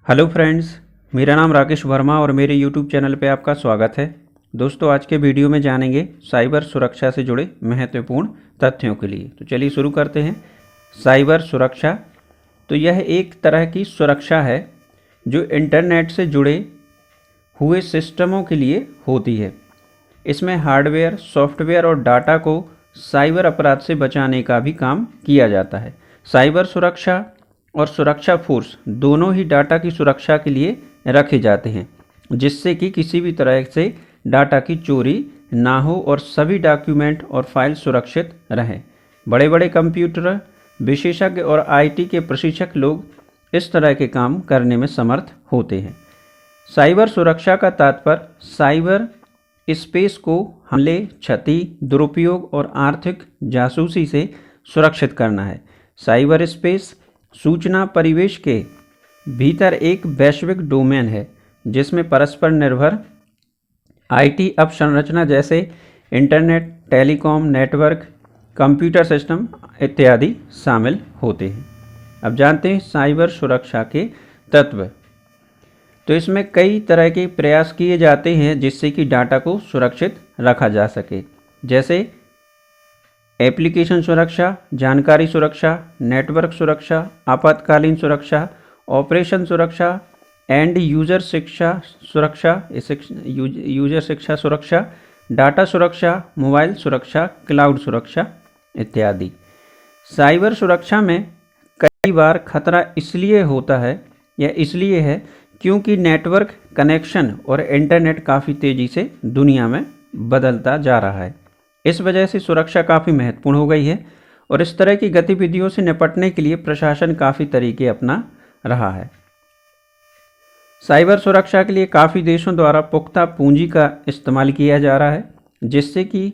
Hello friends, मेरा नाम राकेश वर्मा और मेरे यूट्यूब चैनल पे आपका स्वागत है। दोस्तों, आज के वीडियो में जानेंगे साइबर सुरक्षा से जुड़े महत्वपूर्ण तथ्यों के लिए। तो चलिए शुरू करते हैं। साइबर सुरक्षा तो यह एक तरह की सुरक्षा है जो इंटरनेट से जुड़े हुए सिस्टमों के लिए होती है। इसमें हार्डवेयर, सॉफ्टवेयर और डाटा को साइबर अपराध से बचाने का भी काम किया जाता है। साइबर सुरक्षा और सुरक्षा फोर्स दोनों ही डाटा की सुरक्षा के लिए रखे जाते हैं, जिससे कि किसी भी तरह से डाटा की चोरी ना हो और सभी डॉक्यूमेंट और फाइल सुरक्षित रहें। बड़े बड़े कंप्यूटर विशेषज्ञ और आईटी के प्रशिक्षक लोग इस तरह के काम करने में समर्थ होते हैं। साइबर सुरक्षा का तात्पर्य साइबर स्पेस को हमले, क्षति, दुरुपयोग और आर्थिक जासूसी से सुरक्षित करना है। साइबर स्पेस सूचना परिवेश के भीतर एक वैश्विक डोमेन है जिसमें परस्पर निर्भर आईटी अवसंरचना जैसे internet, telecom network, computer system इत्यादि शामिल होते हैं। अब जानते हैं साइबर सुरक्षा के तत्व। तो इसमें कई तरह के प्रयास किए जाते हैं जिससे कि डाटा को सुरक्षित रखा जा सके, जैसे एप्लीकेशन सुरक्षा, जानकारी सुरक्षा, नेटवर्क सुरक्षा, आपातकालीन सुरक्षा, ऑपरेशन सुरक्षा, एंड यूजर शिक्षा सुरक्षा, यूजर शिक्षा सुरक्षा, डाटा सुरक्षा, मोबाइल सुरक्षा, क्लाउड सुरक्षा इत्यादि। साइबर सुरक्षा में कई बार खतरा इसलिए होता है या इसलिए है क्योंकि नेटवर्क कनेक्शन और इंटरनेट काफ़ी तेज़ी से दुनिया में बदलता जा रहा है। इस वजह से सुरक्षा काफ़ी महत्वपूर्ण हो गई है और इस तरह की गतिविधियों से निपटने के लिए प्रशासन काफ़ी तरीके अपना रहा है। साइबर सुरक्षा के लिए काफ़ी देशों द्वारा पुख्ता पूंजी का इस्तेमाल किया जा रहा है, जिससे कि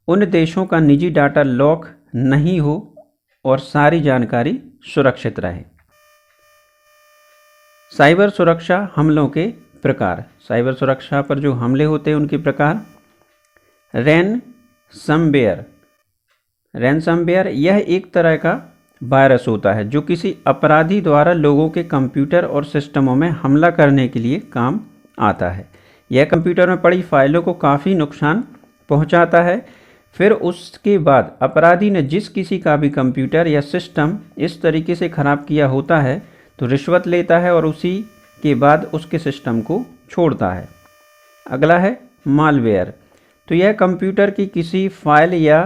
उन देशों का निजी डाटा लॉक नहीं हो और सारी जानकारी सुरक्षित रहे। साइबर सुरक्षा हमलों के प्रकार। साइबर सुरक्षा पर जो हमले होते हैं उनके प्रकार। रैनसमवेयर यह एक तरह का वायरस होता है जो किसी अपराधी द्वारा लोगों के कंप्यूटर और सिस्टमों में हमला करने के लिए काम आता है। यह कंप्यूटर में पड़ी फाइलों को काफ़ी नुकसान पहुंचाता है। फिर उसके बाद अपराधी ने जिस किसी का भी कंप्यूटर या सिस्टम इस तरीके से ख़राब किया होता है तो रिश्वत लेता है और उसी के बाद उसके सिस्टम को छोड़ता है। अगला है मालवेयर। तो यह कंप्यूटर की किसी फाइल या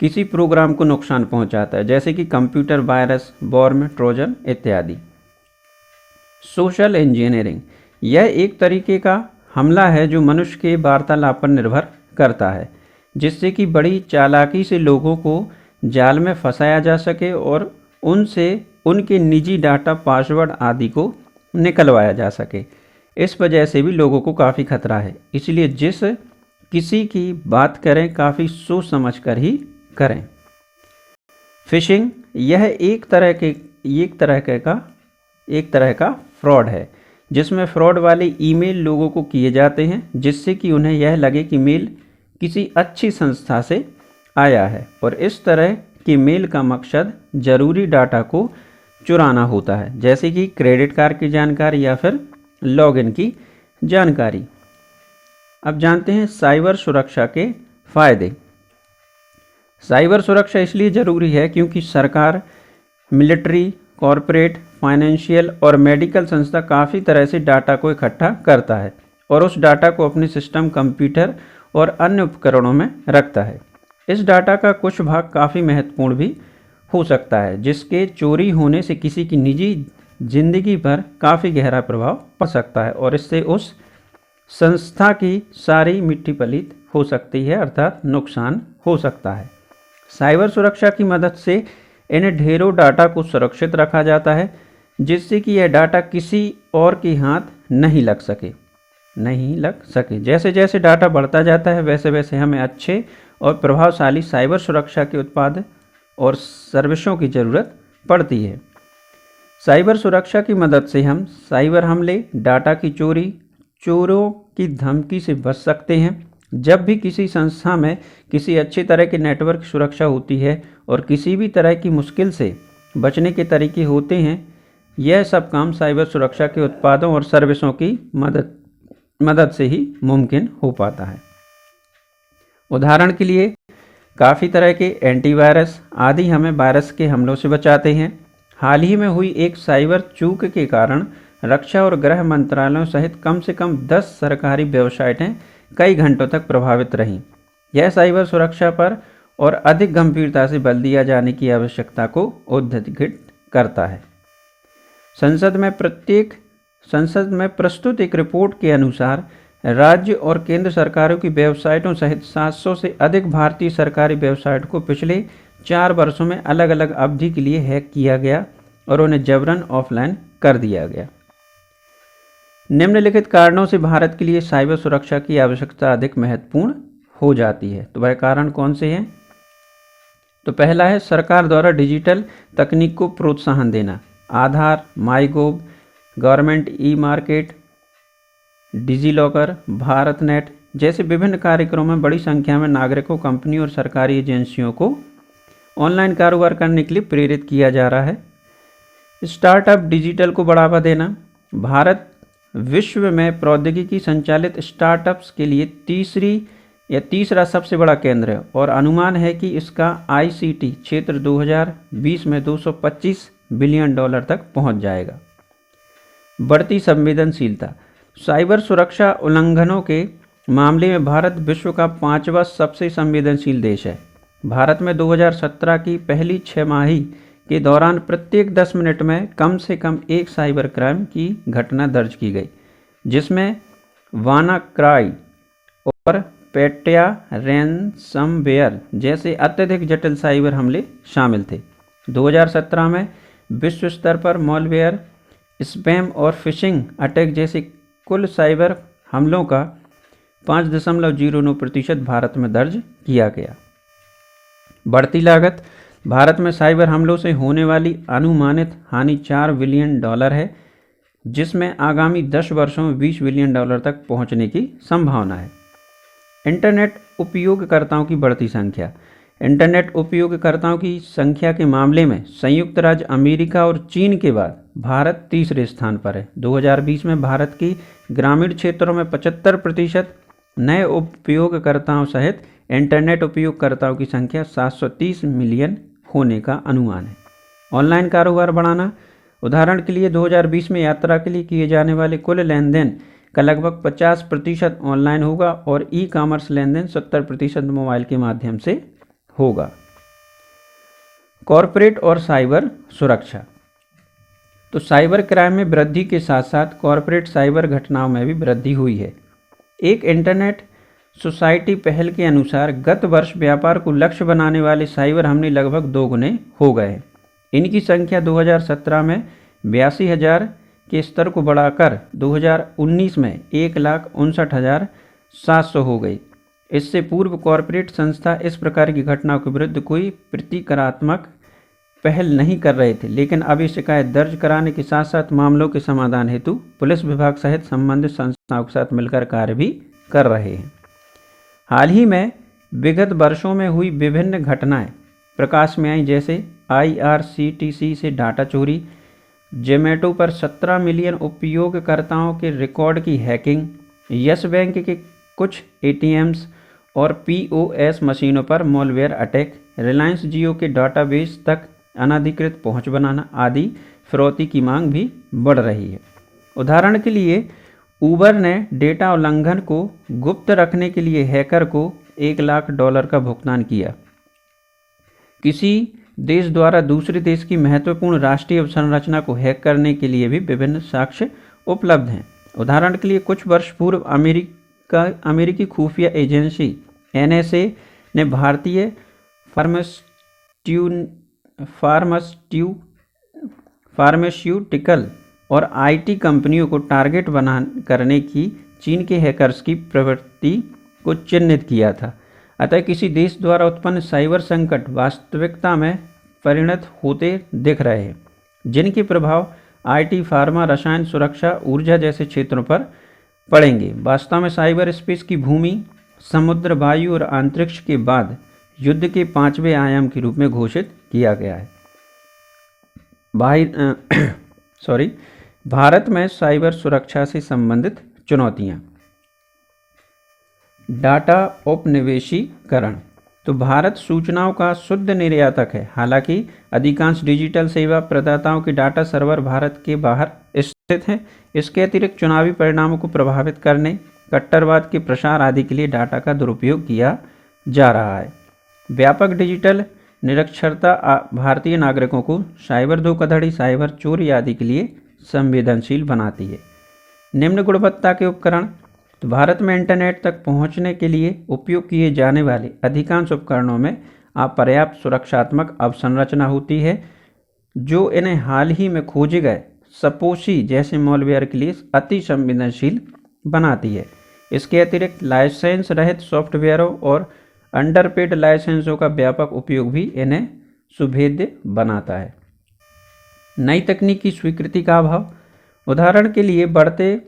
किसी प्रोग्राम को नुकसान पहुंचाता है, जैसे कि कंप्यूटर वायरस, वॉर्म, ट्रोजन इत्यादि। सोशल इंजीनियरिंग यह एक तरीके का हमला है जो मनुष्य के वार्तालाप पर निर्भर करता है, जिससे कि बड़ी चालाकी से लोगों को जाल में फंसाया जा सके और उनसे उनके निजी डाटा, पासवर्ड आदि को निकलवाया जा सके। इस वजह से भी लोगों को काफ़ी खतरा है, इसलिए जिस किसी की बात करें काफ़ी सोच समझ कर ही करें। फिशिंग यह एक तरह का फ्रॉड है जिसमें फ्रॉड वाले ईमेल लोगों को किए जाते हैं, जिससे कि उन्हें यह लगे कि मेल किसी अच्छी संस्था से आया है और इस तरह के मेल का मकसद ज़रूरी डाटा को चुराना होता है, जैसे कि क्रेडिट कार्ड की जानकारी या फिर लॉगिन की जानकारी। अब जानते हैं साइबर सुरक्षा के फायदे। साइबर सुरक्षा इसलिए ज़रूरी है क्योंकि सरकार, मिलिट्री, कॉरपोरेट, फाइनेंशियल और मेडिकल संस्था काफ़ी तरह से डाटा को इकट्ठा करता है और उस डाटा को अपने सिस्टम, कंप्यूटर और अन्य उपकरणों में रखता है। इस डाटा का कुछ भाग काफ़ी महत्वपूर्ण भी हो सकता है, जिसके चोरी होने से किसी की निजी जिंदगी पर काफ़ी गहरा प्रभाव पड़ सकता है और इससे उस संस्था की सारी मिट्टी पलीत हो सकती है, अर्थात नुकसान हो सकता है। साइबर सुरक्षा की मदद से इन ढेरों डाटा को सुरक्षित रखा जाता है, जिससे कि यह डाटा किसी और के हाथ नहीं लग सके। जैसे जैसे डाटा बढ़ता जाता है वैसे वैसे हमें अच्छे और प्रभावशाली साइबर सुरक्षा के उत्पाद और सर्विसों की ज़रूरत पड़ती है। साइबर सुरक्षा की मदद से हम साइबर हमले, डाटा की चोरी, चोरों की धमकी से बच सकते हैं। जब भी किसी संस्था में किसी अच्छी तरह की नेटवर्क सुरक्षा होती है और किसी भी तरह की मुश्किल से बचने के तरीके होते हैं, यह सब काम साइबर सुरक्षा के उत्पादों और सर्विसों की मदद से ही मुमकिन हो पाता है। उदाहरण के लिए काफ़ी तरह के एंटीवायरस आदि हमें वायरस के हमलों से बचाते हैं। हाल ही में हुई एक साइबर चूक के कारण रक्षा और गृह मंत्रालयों सहित कम से कम 10 सरकारी वेबसाइटें कई घंटों तक प्रभावित रहीं। यह साइबर सुरक्षा पर और अधिक गंभीरता से बल दिया जाने की आवश्यकता को उद्घाटित करता है। संसद में प्रस्तुत एक रिपोर्ट के अनुसार राज्य और केंद्र सरकारों की वेबसाइटों सहित 700 से अधिक भारतीय सरकारी वेबसाइट को पिछले 4 वर्षों में अलग अलग अवधि के लिए हैक किया गया और उन्हें जबरन ऑफलाइन कर दिया गया। निम्नलिखित कारणों से भारत के लिए साइबर सुरक्षा की आवश्यकता अधिक महत्वपूर्ण हो जाती है। तो वह कारण कौन से हैं? तो पहला है सरकार द्वारा डिजिटल तकनीक को प्रोत्साहन देना। Aadhaar, MyGov, government e market, DigiLocker, Bharat net जैसे विभिन्न कार्यक्रमों में बड़ी संख्या में नागरिकों, कंपनियों और सरकारी एजेंसियों को ऑनलाइन कारोबार करने के लिए प्रेरित किया जा रहा है। स्टार्टअप डिजिटल को बढ़ावा देना। भारत विश्व में प्रौद्योगिकी संचालित स्टार्टअप्स के लिए तीसरा सबसे बड़ा केंद्र है और अनुमान है कि इसका आईसीटी क्षेत्र 2020 में $225 बिलियन तक पहुंच जाएगा। बढ़ती संवेदनशीलता। साइबर सुरक्षा उल्लंघनों के मामले में भारत विश्व का 5वां सबसे संवेदनशील देश है। भारत में 2017 की पहली 6 माही के दौरान प्रत्येक 10 मिनट में कम से कम एक साइबर क्राइम की घटना दर्ज की गई, जिसमें वानाक्राई और पेट्या रैनसमवेयर जैसे अत्यधिक जटिल साइबर हमले शामिल थे। 2017 में विश्व स्तर पर मॉलवेयर, स्पैम और फिशिंग अटैक जैसे कुल साइबर हमलों का 5.09% भारत में दर्ज किया गया। बढ़ती लागत। भारत में साइबर हमलों से होने वाली अनुमानित हानि $4 बिलियन है, जिसमें आगामी 10 वर्षों में $20 बिलियन तक पहुंचने की संभावना है। इंटरनेट उपयोगकर्ताओं की बढ़ती संख्या। इंटरनेट उपयोगकर्ताओं की संख्या के मामले में संयुक्त राज्य अमेरिका और चीन के बाद भारत तीसरे स्थान पर है। 2020 में भारत की ग्रामीण क्षेत्रों में 75% नए उपयोगकर्ताओं सहित इंटरनेट उपयोगकर्ताओं की संख्या 730 मिलियन होने का अनुमान है। ऑनलाइन कारोबार बढ़ाना। उदाहरण के लिए 2020 में यात्रा के लिए किए जाने वाले कुल लेन देन का लगभग 50% ऑनलाइन होगा और ई कॉमर्स लेन देन 70% मोबाइल के माध्यम से होगा। कॉरपोरेट और साइबर सुरक्षा। तो साइबर क्राइम में वृद्धि के साथ साथ कॉरपोरेट साइबर घटनाओं में भी वृद्धि हुई है। एक इंटरनेट सोसाइटी पहल के अनुसार गत वर्ष व्यापार को लक्ष्य बनाने वाले साइबर हमले लगभग 2 गुने हो गए। इनकी संख्या 2017 में 82,000 के स्तर को बढ़ाकर 2019 में 1,59,700 हो गई। इससे पूर्व कॉरपोरेट संस्था इस प्रकार की घटनाओं के विरुद्ध कोई प्रतिकारात्मक पहल नहीं कर रहे थे, लेकिन अब ये शिकायत दर्ज कराने के साथ साथ मामलों के समाधान हेतु पुलिस विभाग सहित संबंधित संस्थाओं के साथ मिलकर कार्य भी कर रहे हैं। हाल ही में विगत वर्षों में हुई विभिन्न घटनाएं प्रकाश में आई, जैसे IRCTC से डाटा चोरी, जोमैटो पर 17 मिलियन उपयोगकर्ताओं के रिकॉर्ड की हैकिंग, यस बैंक के कुछ ATMs और POS मशीनों पर मॉलवेयर अटैक, रिलायंस जियो के डाटाबेस तक अनधिकृत पहुंच बनाना आदि फिरौती की मांग भी बढ़ रही है। उदाहरण के लिए उबर ने डेटा उल्लंघन को गुप्त रखने के लिए हैकर को $1 लाख का भुगतान किया। किसी देश द्वारा दूसरे देश की महत्वपूर्ण राष्ट्रीय अवसंरचना को हैक करने के लिए भी विभिन्न साक्ष्य उपलब्ध हैं। उदाहरण के लिए कुछ वर्ष पूर्व अमेरिकी खुफिया एजेंसी NSA ने भारतीय फार्मास्यूटिकल और IT कंपनियों को टारगेट करने की चीन के हैकर्स की प्रवृत्ति को चिन्हित किया था। अतः किसी देश द्वारा उत्पन्न साइबर संकट वास्तविकता में परिणत होते दिख रहे हैं, जिनके प्रभाव IT, फार्मा, रसायन, सुरक्षा, ऊर्जा जैसे क्षेत्रों पर पड़ेंगे। वास्तव में साइबर स्पेस की भूमि, समुद्र, वायु और अंतरिक्ष के बाद युद्ध के 5वें आयाम के रूप में घोषित किया गया है। भारत में साइबर सुरक्षा से संबंधित चुनौतियां। डाटा औपनिवेशीकरण। तो भारत सूचनाओं का शुद्ध निर्यातक है। हालांकि अधिकांश डिजिटल सेवा प्रदाताओं के डाटा सर्वर भारत के बाहर स्थित हैं। इसके अतिरिक्त चुनावी परिणामों को प्रभावित करने, कट्टरवाद के प्रसार आदि के लिए डाटा का दुरुपयोग किया जा रहा है। व्यापक डिजिटल निरक्षरता भारतीय नागरिकों को साइबर धोखाधड़ी, साइबर चोरी आदि के लिए संवेदनशील बनाती है। निम्न गुणवत्ता के उपकरण। तो भारत में इंटरनेट तक पहुंचने के लिए उपयोग किए जाने वाले अधिकांश उपकरणों में अपर्याप्त सुरक्षात्मक अवसंरचना होती है, जो इन्हें हाल ही में खोजे गए सपोसी जैसे मॉलवेयर के लिए अति संवेदनशील बनाती है। इसके अतिरिक्त लाइसेंस रहित सॉफ्टवेयरों और अंडरपेड लाइसेंसों का व्यापक उपयोग भी इन्हें सुभेद्य बनाता है। नई तकनीक की स्वीकृति का अभाव। उदाहरण के लिए बढ़ते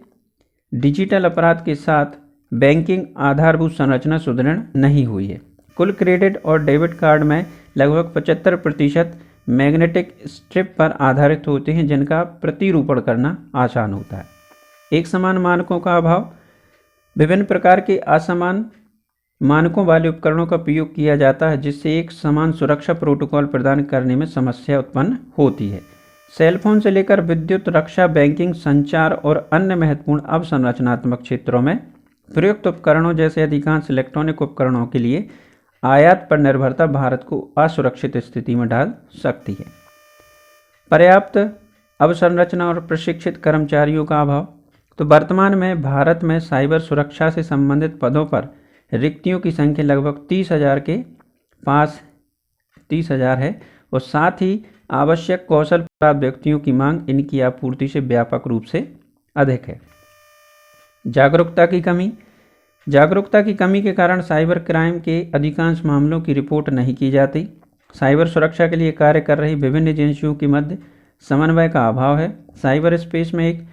डिजिटल अपराध के साथ बैंकिंग आधारभूत संरचना सुदृढ़ नहीं हुई है। कुल क्रेडिट और डेबिट कार्ड में लगभग 75% मैग्नेटिक स्ट्रिप पर आधारित होते हैं, जिनका प्रतिरूपण करना आसान होता है। एक समान मानकों का अभाव। विभिन्न प्रकार के असमान मानकों वाले उपकरणों का उपयोग किया जाता है, जिससे एक समान सुरक्षा प्रोटोकॉल प्रदान करने में समस्या उत्पन्न होती है। सेलफोन से लेकर विद्युत, रक्षा, बैंकिंग, संचार और अन्य महत्वपूर्ण अवसंरचनात्मक क्षेत्रों में प्रयुक्त उपकरणों जैसे अधिकांश इलेक्ट्रॉनिक उपकरणों के लिए आयात पर निर्भरता भारत को असुरक्षित स्थिति में डाल सकती है। पर्याप्त अवसंरचना और प्रशिक्षित कर्मचारियों का अभाव। तो वर्तमान में भारत में साइबर सुरक्षा से संबंधित पदों पर रिक्तियों की संख्या लगभग 30,000 के पास 30,000 है और साथ ही आवश्यक कौशल प्राप्त व्यक्तियों की मांग इनकी आपूर्ति से व्यापक रूप से अधिक है। जागरूकता की कमी। जागरूकता की कमी के कारण साइबर क्राइम के अधिकांश मामलों की रिपोर्ट नहीं की जाती। साइबर सुरक्षा के लिए कार्य कर रही विभिन्न एजेंसियों के मध्य समन्वय का अभाव है। साइबर स्पेस में एक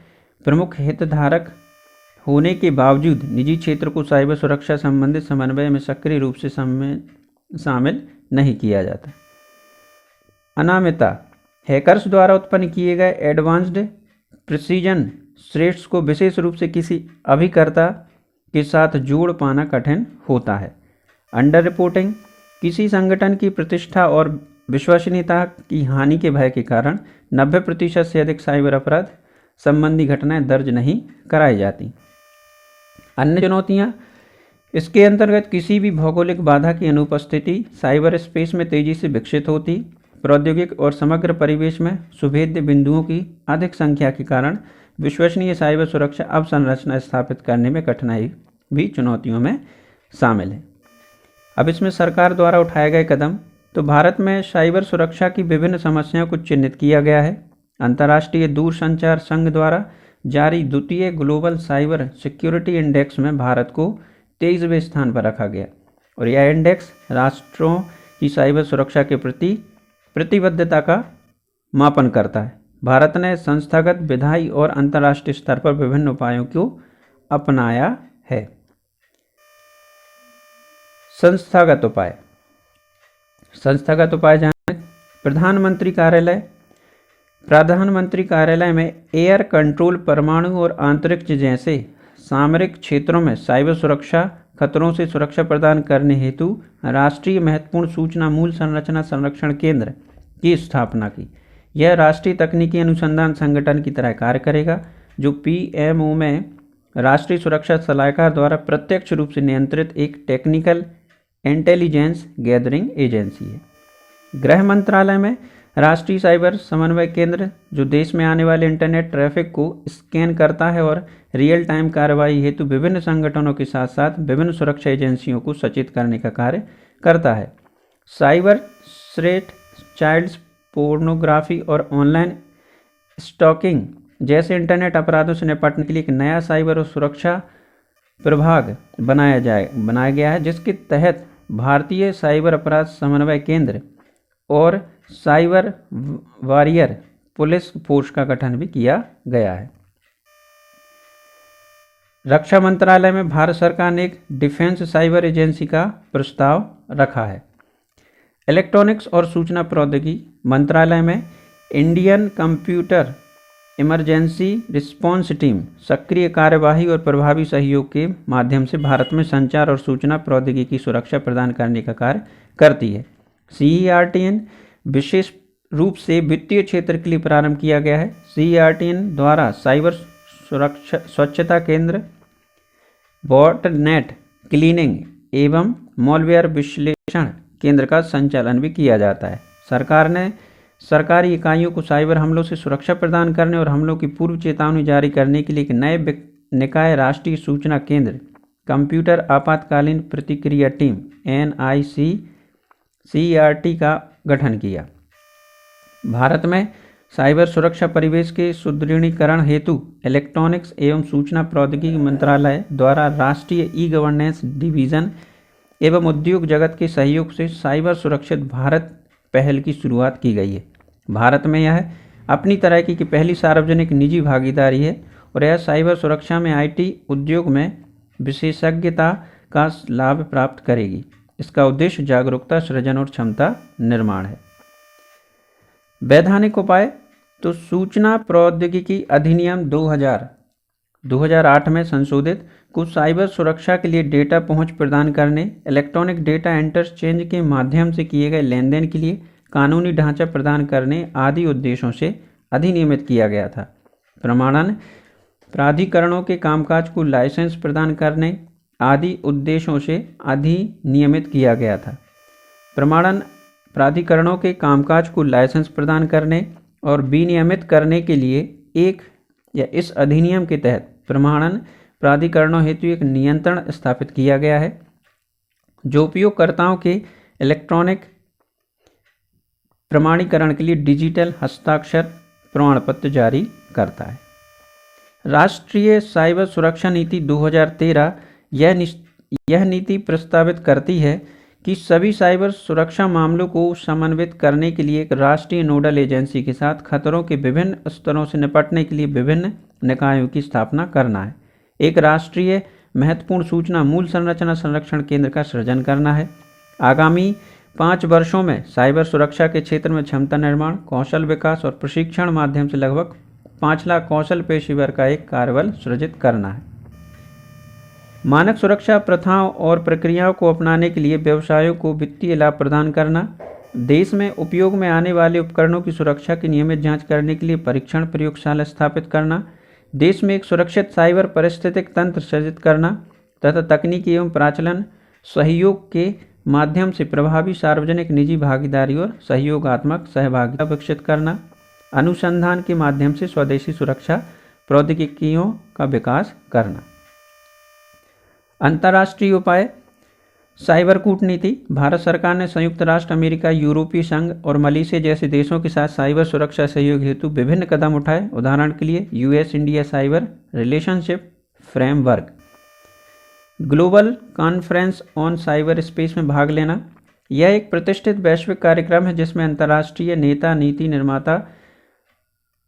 प्रमुख हितधारक होने के बावजूद निजी क्षेत्र को साइबर सुरक्षा संबंधित समन्वय में सक्रिय रूप से शामिल नहीं किया जाता। अनामिता। हैकर्स द्वारा उत्पन्न किए गए एडवांस्ड प्रिसीजन थ्रेट्स को विशेष रूप से किसी अभिकर्ता के साथ जोड़ पाना कठिन होता है। Under reporting. किसी संगठन की प्रतिष्ठा और विश्वसनीयता की हानि के भय के कारण 90% से अधिक साइबर अपराध संबंधी घटनाएं दर्ज नहीं कराई जाती। अन्य चुनौतियां। इसके अंतर्गत किसी भी भौगोलिक बाधा की अनुपस्थिति साइबर स्पेस में तेजी से विकसित होती। प्रौद्योगिक और समग्र परिवेश में सुभेद्य बिंदुओं की अधिक संख्या के कारण विश्वसनीय साइबर सुरक्षा अवसंरचना स्थापित करने में कठिनाई भी चुनौतियों में शामिल है। अब इसमें सरकार द्वारा उठाए गए कदम। तो भारत में साइबर सुरक्षा की विभिन्न समस्याओं को चिन्हित किया गया है। अंतर्राष्ट्रीय दूरसंचार संघ द्वारा जारी द्वितीय ग्लोबल साइबर सिक्योरिटी इंडेक्स में भारत को 23वें स्थान पर रखा गया और यह इंडेक्स राष्ट्रों की साइबर सुरक्षा के प्रति प्रतिबद्धता का मापन करता है। भारत ने संस्थागत, विधायी और अंतर्राष्ट्रीय स्तर पर विभिन्न उपायों को अपनाया है। संस्थागत उपाय। संस्थागत उपाय जानें। प्रधानमंत्री कार्यालय में एयर कंट्रोल, परमाणु और अंतरिक्ष जैसे सामरिक क्षेत्रों में साइबर सुरक्षा खतरों से सुरक्षा प्रदान करने हेतु राष्ट्रीय महत्वपूर्ण सूचना मूल संरचना संरक्षण केंद्र की स्थापना की। यह राष्ट्रीय तकनीकी अनुसंधान संगठन की तरह कार्य करेगा, जो पीएमओ में राष्ट्रीय सुरक्षा सलाहकार द्वारा प्रत्यक्ष रूप से नियंत्रित एक टेक्निकल इंटेलिजेंस गैदरिंग एजेंसी है। गृह मंत्रालय में राष्ट्रीय साइबर समन्वय केंद्र, जो देश में आने वाले इंटरनेट ट्रैफिक को स्कैन करता है और रियल टाइम कार्रवाई हेतु विभिन्न संगठनों के साथ साथ विभिन्न सुरक्षा एजेंसियों को सचेत करने का कार्य करता है। साइबर थ्रेट, चाइल्ड पोर्नोग्राफी और ऑनलाइन स्टॉकिंग जैसे इंटरनेट अपराधों से निपटने के लिए एक नया साइबर और सुरक्षा प्रभाग बनाया गया है, जिसके तहत भारतीय साइबर अपराध समन्वय केंद्र और साइबर वॉरियर पुलिस फोर्स का गठन भी किया गया है। रक्षा मंत्रालय में भारत सरकार ने एक डिफेंस साइबर एजेंसी का प्रस्ताव रखा है। इलेक्ट्रॉनिक्स और सूचना प्रौद्योगिकी मंत्रालय में Indian computer emergency response team सक्रिय कार्यवाही और प्रभावी सहयोग के माध्यम से भारत में संचार और सूचना प्रौद्योगिकी की सुरक्षा प्रदान करने का कार्य करती है। CERTN विशेष रूप से वित्तीय क्षेत्र के लिए प्रारंभ किया गया है। CERTN द्वारा साइबर सुरक्षा स्वच्छता केंद्र, बॉटनेट क्लीनिंग एवं मॉलवेयर विश्लेषण केंद्र का संचालन भी किया जाता है। सरकार ने सरकारी इकाइयों को साइबर हमलों से सुरक्षा प्रदान करने और हमलों की पूर्व चेतावनी जारी करने के लिए एक नए निकाय राष्ट्रीय सूचना केंद्र कंप्यूटर आपातकालीन प्रतिक्रिया टीम NICCERT का गठन किया। भारत में साइबर सुरक्षा परिवेश के सुदृढ़ीकरण हेतु इलेक्ट्रॉनिक्स एवं सूचना प्रौद्योगिकी मंत्रालय द्वारा राष्ट्रीय ई-गवर्नेंस डिवीजन एवं उद्योग जगत के सहयोग से साइबर सुरक्षित भारत पहल की शुरुआत की गई है। भारत में यह अपनी तरह की पहली सार्वजनिक निजी भागीदारी है और यह साइबर सुरक्षा में IT उद्योग में विशेषज्ञता का लाभ प्राप्त करेगी। इसका उद्देश्य जागरूकता सृजन और क्षमता निर्माण है। वैधानिक उपाय तो सूचना प्रौद्योगिकी अधिनियम 2008 में संशोधित को साइबर सुरक्षा के लिए डेटा पहुंच प्रदान करने, इलेक्ट्रॉनिक डेटा इंटरचेंज के माध्यम से किए गए लेन देन के लिए कानूनी ढांचा प्रदान करने आदि उद्देश्यों से अधिनियमित किया गया था। प्रमाणन प्राधिकरणों के कामकाज को लाइसेंस प्रदान करने आदि उद्देश्यों से अधिनियमित किया गया था। प्रमाणन प्राधिकरणों के कामकाज को लाइसेंस प्रदान करने और विनियमित करने के लिए इस अधिनियम के तहत प्रमाणन प्राधिकरणों हेतु एक नियंत्रण स्थापित किया गया है जो उपयोगकर्ताओं के इलेक्ट्रॉनिक प्रमाणीकरण के लिए डिजिटल हस्ताक्षर प्रमाण पत्र जारी करता है। राष्ट्रीय साइबर सुरक्षा नीति 2013 यह नीति प्रस्तावित करती है कि सभी साइबर सुरक्षा मामलों को समन्वित करने के लिए एक राष्ट्रीय नोडल एजेंसी के साथ खतरों के विभिन्न स्तरों से निपटने के लिए विभिन्न निकायों की स्थापना करना है। एक राष्ट्रीय महत्वपूर्ण सूचना मूल संरचना संरक्षण केंद्र का सृजन करना है। आगामी 5 वर्षों में साइबर सुरक्षा के क्षेत्र में क्षमता निर्माण, कौशल विकास और प्रशिक्षण माध्यम से लगभग 5 लाख कौशल पेशेवर का एक कार्यबल सृजित करना है। मानक सुरक्षा प्रथाओं और प्रक्रियाओं को अपनाने के लिए व्यवसायों को वित्तीय लाभ प्रदान करना, देश में उपयोग में आने वाले उपकरणों की सुरक्षा की नियमित जांच करने के लिए परीक्षण प्रयोगशाला स्थापित करना, देश में एक सुरक्षित साइबर पारिस्थितिक तंत्र सृजित करना तथा तकनीकी एवं प्राचलन सहयोग के माध्यम से प्रभावी सार्वजनिक निजी भागीदारी और सहयोगात्मक सहभागिता विकसित करना, अनुसंधान के माध्यम से स्वदेशी सुरक्षा प्रौद्योगिकियों का विकास करना। अंतर्राष्ट्रीय उपाय साइबर कूटनीति। भारत सरकार ने संयुक्त राष्ट्र अमेरिका, यूरोपीय संघ और मलेशिया जैसे देशों के साथ साइबर सुरक्षा सहयोग हेतु विभिन्न कदम उठाए। उदाहरण के लिए US India cyber relationship framework, global conference on cyber space में भाग लेना। यह एक प्रतिष्ठित वैश्विक कार्यक्रम है जिसमें अंतर्राष्ट्रीय नेता, नीति निर्माता,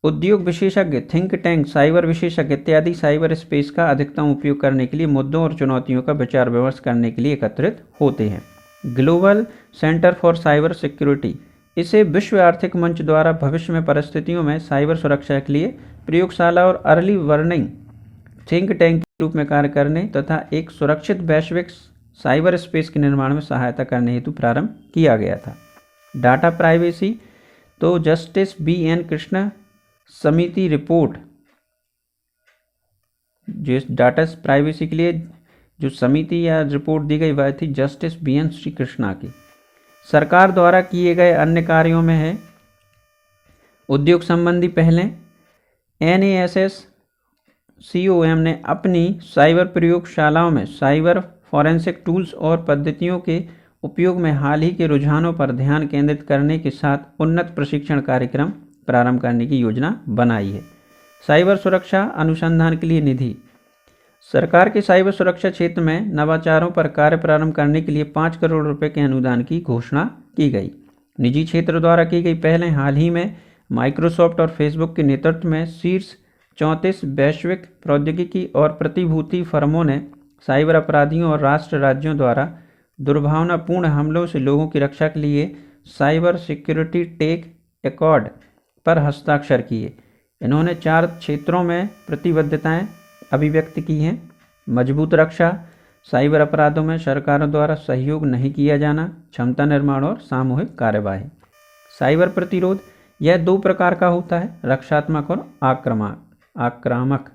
उद्योग विशेषज्ञ, थिंक टैंक, साइबर विशेषज्ञ इत्यादि साइबर स्पेस का अधिकतम उपयोग करने के लिए मुद्दों और चुनौतियों का विचार विमर्श करने के लिए एकत्रित होते हैं। Global centre for cyber security, इसे विश्व आर्थिक मंच द्वारा भविष्य में परिस्थितियों में साइबर सुरक्षा के लिए प्रयोगशाला और अर्ली वार्निंग थिंक टैंक के रूप में कार्य करने तथा एक सुरक्षित वैश्विक साइबर स्पेस के निर्माण में सहायता करने हेतु प्रारंभ किया गया था। डाटा प्राइवेसी तो जस्टिस BN कृष्णा समिति रिपोर्ट, जो डाटा प्राइवेसी के लिए जो समिति या रिपोर्ट दी गई वह थी जस्टिस BN श्री कृष्णा की। सरकार द्वारा किए गए अन्य कार्यों में है उद्योग संबंधी पहलें। NASSCOM ने अपनी साइबर प्रयोगशालाओं में साइबर फॉरेंसिक टूल्स और पद्धतियों के उपयोग में हाल ही के रुझानों पर ध्यान केंद्रित करने के साथ उन्नत प्रशिक्षण कार्यक्रम प्रारंभ करने की योजना बनाई है। साइबर सुरक्षा अनुसंधान के लिए निधि। सरकार के साइबर सुरक्षा क्षेत्र में नवाचारों पर कार्य प्रारंभ करने के लिए 5 करोड़ रुपए के अनुदान की घोषणा की गई। निजी क्षेत्र द्वारा की गई पहलें हाल ही में माइक्रोसॉफ्ट और फेसबुक के नेतृत्व में शीर्ष 34 वैश्विक प्रौद्योगिकी और प्रतिभूति फर्मों ने साइबर अपराधियों और राष्ट्र राज्यों द्वारा दुर्भावनापूर्ण हमलों से लोगों की रक्षा के लिए साइबर सिक्योरिटी टेक एकॉर्ड पर हस्ताक्षर किए। इन्होंने 4 क्षेत्रों में प्रतिबद्धताएं अभिव्यक्त की हैं। मजबूत रक्षा, साइबर अपराधों में सरकारों द्वारा सहयोग नहीं किया जाना, क्षमता निर्माण और सामूहिक कार्यवाही। साइबर प्रतिरोध यह 2 प्रकार का होता है, रक्षात्मक और आक्रामक।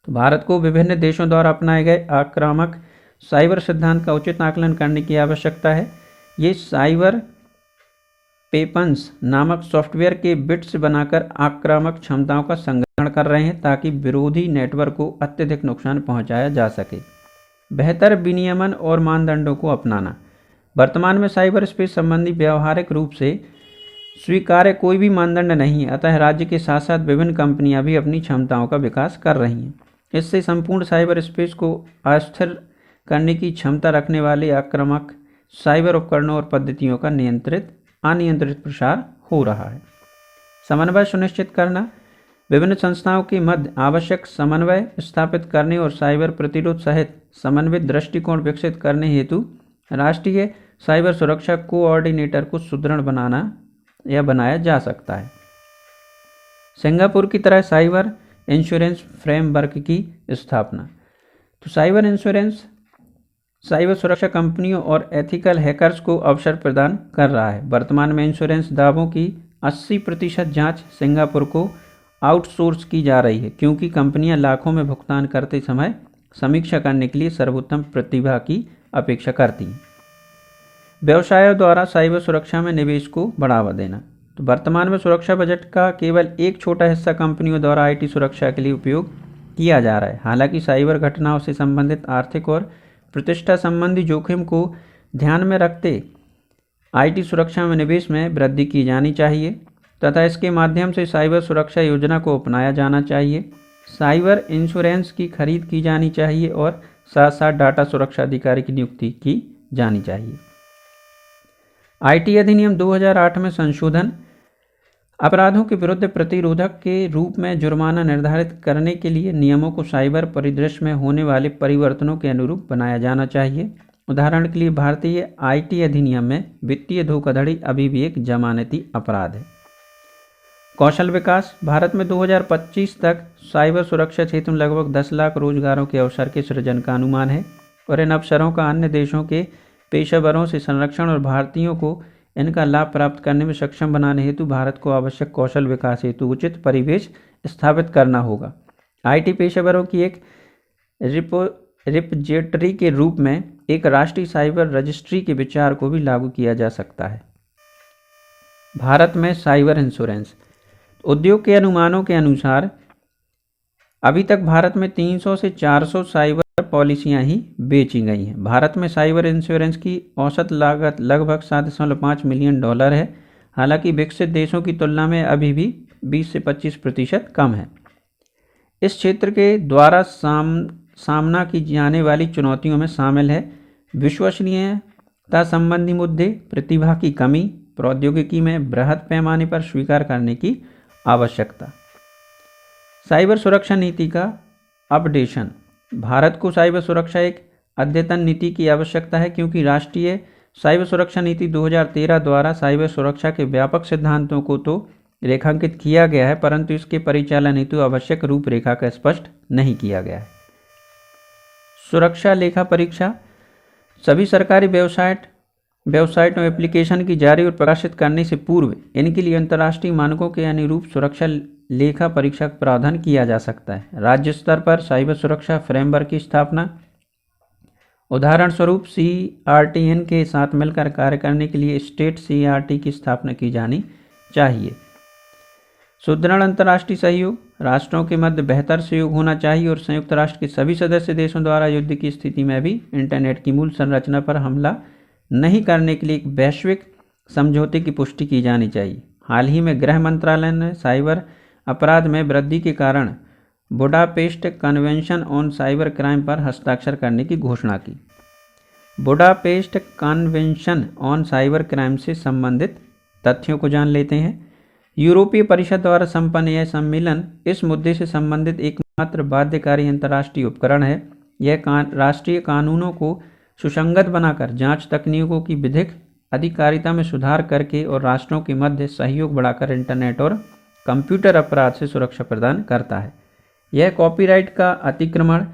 तो भारत को विभिन्न देशों द्वारा अपनाए गए आक्रामक साइबर सिद्धांत का उचित आकलन करने की आवश्यकता है। ये साइबर वेपन्स नामक सॉफ्टवेयर के बिट्स बनाकर आक्रामक क्षमताओं का संग्रहण कर रहे हैं ताकि विरोधी नेटवर्क को अत्यधिक नुकसान पहुंचाया जा सके। बेहतर विनियमन और मानदंडों को अपनाना। वर्तमान में साइबर स्पेस संबंधी व्यावहारिक रूप से स्वीकार्य कोई भी मानदंड नहीं है, अतः राज्य के साथ साथ विभिन्न कंपनियां भी अपनी क्षमताओं का विकास कर रही हैं। इससे संपूर्ण साइबर स्पेस को अस्थिर करने की क्षमता रखने वाले आक्रामक साइबर उपकरणों और पद्धतियों का अनियंत्रित प्रसार हो रहा है। समन्वय सुनिश्चित करना। विभिन्न संस्थाओं के मध्य आवश्यक समन्वय स्थापित करने और साइबर प्रतिरोध सहित समन्वित दृष्टिकोण विकसित करने हेतु राष्ट्रीय साइबर सुरक्षा कोऑर्डिनेटर को सुदृढ़ बनाया जा सकता है। सिंगापुर की तरह साइबर इंश्योरेंस फ्रेमवर्क की स्थापना। तो साइबर सुरक्षा कंपनियों और एथिकल हैकर्स को अवसर प्रदान कर रहा है। वर्तमान में इंश्योरेंस दावों की 80% जांच सिंगापुर को आउटसोर्स की जा रही है, क्योंकि कंपनियां लाखों में भुगतान करते समय समीक्षा करने के लिए सर्वोत्तम प्रतिभा की अपेक्षा करती हैं। व्यवसायों द्वारा साइबर सुरक्षा में निवेश को बढ़ावा देना। तो वर्तमान में सुरक्षा बजट का केवल एक छोटा हिस्सा कंपनियों द्वारा आईटी सुरक्षा के लिए उपयोग किया जा रहा है। हालांकि साइबर घटनाओं से संबंधित आर्थिक और प्रतिष्ठा संबंधी जोखिम को ध्यान में रखते आईटी सुरक्षा में निवेश में वृद्धि की जानी चाहिए तथा इसके माध्यम से साइबर सुरक्षा योजना को अपनाया जाना चाहिए। साइबर इंश्योरेंस की खरीद की जानी चाहिए और साथ साथ डाटा सुरक्षा अधिकारी की नियुक्ति की जानी चाहिए। आईटी अधिनियम 2008 में संशोधन। अपराधों के विरुद्ध प्रतिरोधक के रूप में जुर्माना निर्धारित करने के लिए नियमों को साइबर परिदृश्य में होने वाले परिवर्तनों के अनुरूप बनाया जाना चाहिए। उदाहरण के लिए भारतीय आईटी अधिनियम में वित्तीय धोखाधड़ी अभी भी एक जमानती अपराध है। कौशल विकास। भारत में 2025 तक साइबर सुरक्षा क्षेत्र में लगभग 10 लाख रोजगारों के अवसर के सृजन का अनुमान है और इन अवसरों का अन्य देशों के पेशेवरों से संरक्षण और भारतीयों को इनका लाभ प्राप्त करने में सक्षम बनाने हेतु भारत को आवश्यक कौशल विकास हेतु उचित परिवेश स्थापित करना होगा। आईटी पेशेवरों की एक रिपोजिटरी के रूप में एक राष्ट्रीय साइबर रजिस्ट्री के विचार को भी लागू किया जा सकता है। भारत में साइबर इंश्योरेंस। उद्योग के अनुमानों के अनुसार अभी तक भारत में 300 से 400 साइबर पॉलिसियां ही बेची गई हैं। भारत में साइबर इंश्योरेंस की औसत लागत लगभग $7.5 मिलियन है। हालांकि विकसित देशों की तुलना में अभी भी 20 से 25% कम है। इस क्षेत्र के द्वारा सामना की जाने वाली चुनौतियों में शामिल है विश्वसनीयता संबंधी मुद्दे, प्रतिभा की कमी, प्रौद्योगिकी में बृहद पैमाने पर स्वीकार करने की आवश्यकता। साइबर सुरक्षा नीति का अपडेशन। भारत को साइबर सुरक्षा एक अद्यतन नीति की आवश्यकता है, क्योंकि राष्ट्रीय साइबर सुरक्षा नीति 2013 द्वारा साइबर सुरक्षा के व्यापक सिद्धांतों को तो रेखांकित किया गया है, परंतु इसके परिचालन हेतु आवश्यक रूपरेखा का स्पष्ट नहीं किया गया है। सुरक्षा लेखा परीक्षा। सभी सरकारी वेबसाइट और एप्लीकेशन की जारी और प्रकाशित करने से पूर्व इनके लिए अंतर्राष्ट्रीय मानकों के अनुरूप सुरक्षा लेखा परीक्षा का प्रावधान किया जा सकता है। राज्य स्तर पर साइबर सुरक्षा फ्रेमवर्क की स्थापना। उदाहरण स्वरूप CRTN के साथ मिलकर कार्य करने के लिए स्टेट CRT की स्थापना की जानी चाहिए। सुदृढ़ अंतर्राष्ट्रीय सहयोग। राष्ट्रों के मध्य बेहतर सहयोग होना चाहिए और संयुक्त राष्ट्र के सभी सदस्य देशों द्वारा युद्ध की स्थिति में भी इंटरनेट की मूल संरचना पर हमला नहीं करने के लिए एक वैश्विक समझौते की पुष्टि की जानी चाहिए। हाल ही में गृह मंत्रालय ने साइबर अपराध में वृद्धि के कारण Budapest convention on cyber crime पर हस्ताक्षर करने की घोषणा की। Budapest convention on cyber crime से संबंधित तथ्यों को जान लेते हैं। यूरोपीय परिषद द्वारा संपन्न यह सम्मेलन इस मुद्दे से संबंधित एकमात्र बाध्यकारी अंतर्राष्ट्रीय उपकरण है। यह राष्ट्रीय कानूनों को सुसंगत बनाकर जांच तकनीकों की विधिक अधिकारिता में सुधार करके और राष्ट्रों के मध्य सहयोग बढ़ाकर इंटरनेट और कंप्यूटर अपराध से सुरक्षा प्रदान करता है। यह कॉपीराइट का अतिक्रमण,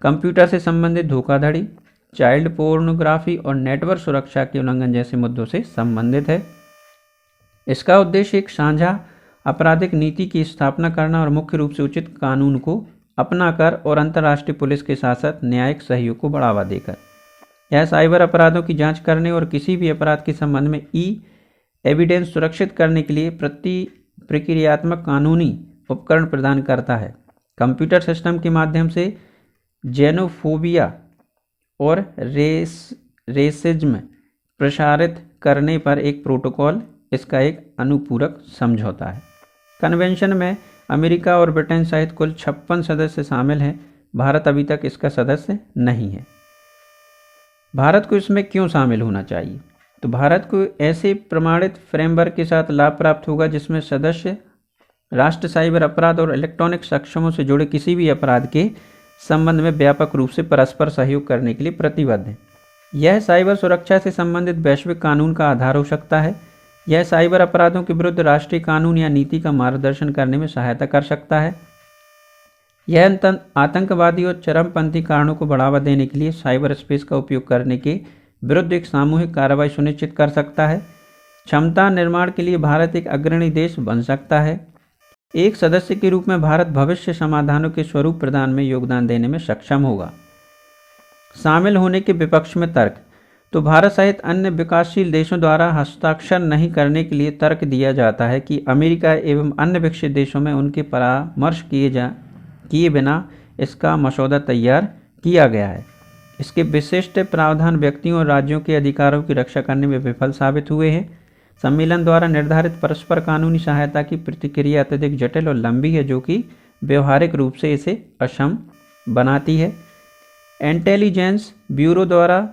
कंप्यूटर से संबंधित धोखाधड़ी, चाइल्ड पोर्नोग्राफी और नेटवर्क सुरक्षा के उल्लंघन जैसे मुद्दों से संबंधित है। इसका उद्देश्य एक साझा आपराधिक नीति की स्थापना करना और मुख्य रूप से उचित कानून को अपनाकर और अंतर्राष्ट्रीय पुलिस के साथ साथ न्यायिक सहयोग को बढ़ावा देकर यह साइबर अपराधों की जांच करने और किसी भी अपराध के संबंध में एविडेंस सुरक्षित करने के लिए प्रक्रियात्मक कानूनी उपकरण प्रदान करता है। कंप्यूटर सिस्टम के माध्यम से जेनोफोबिया और रेसिज्म प्रसारित करने पर एक प्रोटोकॉल इसका एक अनुपूरक समझौता है। कन्वेंशन में अमेरिका और ब्रिटेन सहित कुल 56 सदस्य शामिल हैं। भारत अभी तक इसका सदस्य नहीं है। भारत को इसमें क्यों शामिल होना चाहिए? तो भारत को ऐसे प्रमाणित फ्रेमवर्क के साथ लाभ प्राप्त होगा जिसमें सदस्य राष्ट्र साइबर अपराध और इलेक्ट्रॉनिक सक्षमों से जुड़े किसी भी अपराध के संबंध में व्यापक रूप से परस्पर सहयोग करने के लिए प्रतिबद्ध है। यह साइबर सुरक्षा से संबंधित वैश्विक कानून का आधार हो सकता है। यह साइबर अपराधों के विरुद्ध राष्ट्रीय कानून या नीति का मार्गदर्शन करने में सहायता कर सकता है। यह आतंकवादी और चरमपंथी कारणों को बढ़ावा देने के लिए साइबर स्पेस का उपयोग करने के विरुद्ध एक सामूहिक कार्रवाई सुनिश्चित कर सकता है। क्षमता निर्माण के लिए भारत एक अग्रणी देश बन सकता है। एक सदस्य के रूप में भारत भविष्य समाधानों के स्वरूप प्रदान में योगदान देने में सक्षम होगा। शामिल होने के विपक्ष में तर्क। तो भारत सहित अन्य विकासशील देशों द्वारा हस्ताक्षर नहीं करने के लिए तर्क दिया जाता है कि अमेरिका एवं अन्य विकसित देशों में उनके परामर्श किए बिना इसका मसौदा तैयार किया गया है। इसके विशिष्ट प्रावधान व्यक्तियों और राज्यों के अधिकारों की रक्षा करने में विफल साबित हुए हैं। सम्मेलन द्वारा निर्धारित परस्पर कानूनी सहायता की प्रतिक्रिया अत्यधिक जटिल और लंबी है, जो कि व्यवहारिक रूप से इसे अक्षम बनाती है। इंटेलिजेंस ब्यूरो द्वारा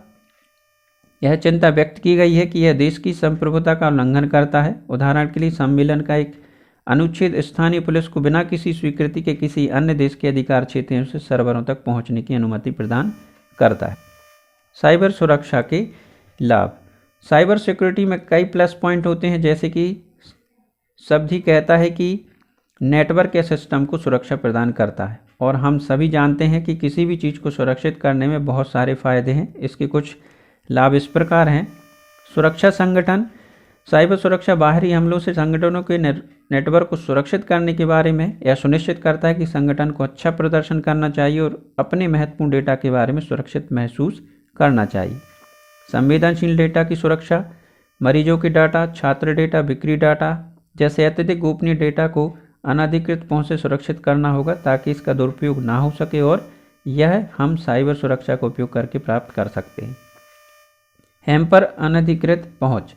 यह चिंता व्यक्त की गई है कि यह देश की संप्रभुता का उल्लंघन करता है। उदाहरण के लिए, सम्मेलन का एक अनुच्छेद स्थानीय पुलिस को बिना किसी स्वीकृति के किसी अन्य देश के अधिकार क्षेत्रों से सर्वरों तक पहुंचने की अनुमति प्रदान करता है। साइबर सुरक्षा के लाभ। साइबर सिक्योरिटी में कई प्लस पॉइंट होते हैं, जैसे कि शब्द ही कहता है कि नेटवर्क या सिस्टम को सुरक्षा प्रदान करता है, और हम सभी जानते हैं कि किसी भी चीज़ को सुरक्षित करने में बहुत सारे फायदे हैं। इसके कुछ लाभ इस प्रकार हैं। सुरक्षा संगठन। साइबर सुरक्षा बाहरी हमलों से संगठनों के नेटवर्क को सुरक्षित करने के बारे में यह सुनिश्चित करता है कि संगठन को अच्छा प्रदर्शन करना चाहिए और अपने महत्वपूर्ण डेटा के बारे में सुरक्षित महसूस करना चाहिए। संवेदनशील डेटा की सुरक्षा। मरीजों के डाटा, छात्र डेटा, बिक्री डाटा जैसे अत्यधिक गोपनीय डेटा को अनधिकृत पहुंच से सुरक्षित करना होगा ताकि इसका दुरुपयोग ना हो सके, और यह हम साइबर सुरक्षा का उपयोग करके प्राप्त कर सकते हैं। हैम्पर अनधिकृत पहुंच।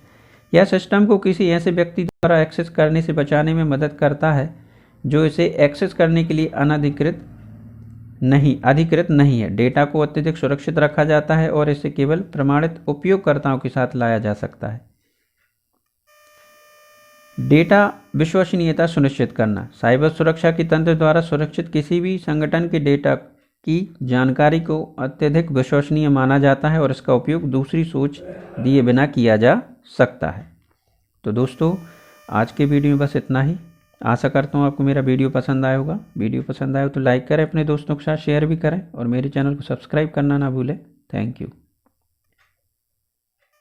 यह सिस्टम को किसी ऐसे व्यक्ति द्वारा एक्सेस करने से बचाने में मदद करता है जो इसे एक्सेस करने के लिए अधिकृत नहीं है। डेटा को अत्यधिक सुरक्षित रखा जाता है और इसे केवल प्रमाणित उपयोगकर्ताओं के साथ लाया जा सकता है। डेटा विश्वसनीयता सुनिश्चित करना। साइबर सुरक्षा के तंत्र द्वारा सुरक्षित किसी भी संगठन के डेटा की जानकारी को अत्यधिक विश्वसनीय माना जाता है और इसका उपयोग दूसरी सोच दिए बिना किया जा सकता है। तो दोस्तों, आज के वीडियो में बस इतना ही। आशा करता हूँ आपको मेरा वीडियो पसंद आया होगा। वीडियो पसंद आया हो तो लाइक करें, अपने दोस्तों के साथ शेयर भी करें और मेरे चैनल को सब्सक्राइब करना ना भूलें। Thank you.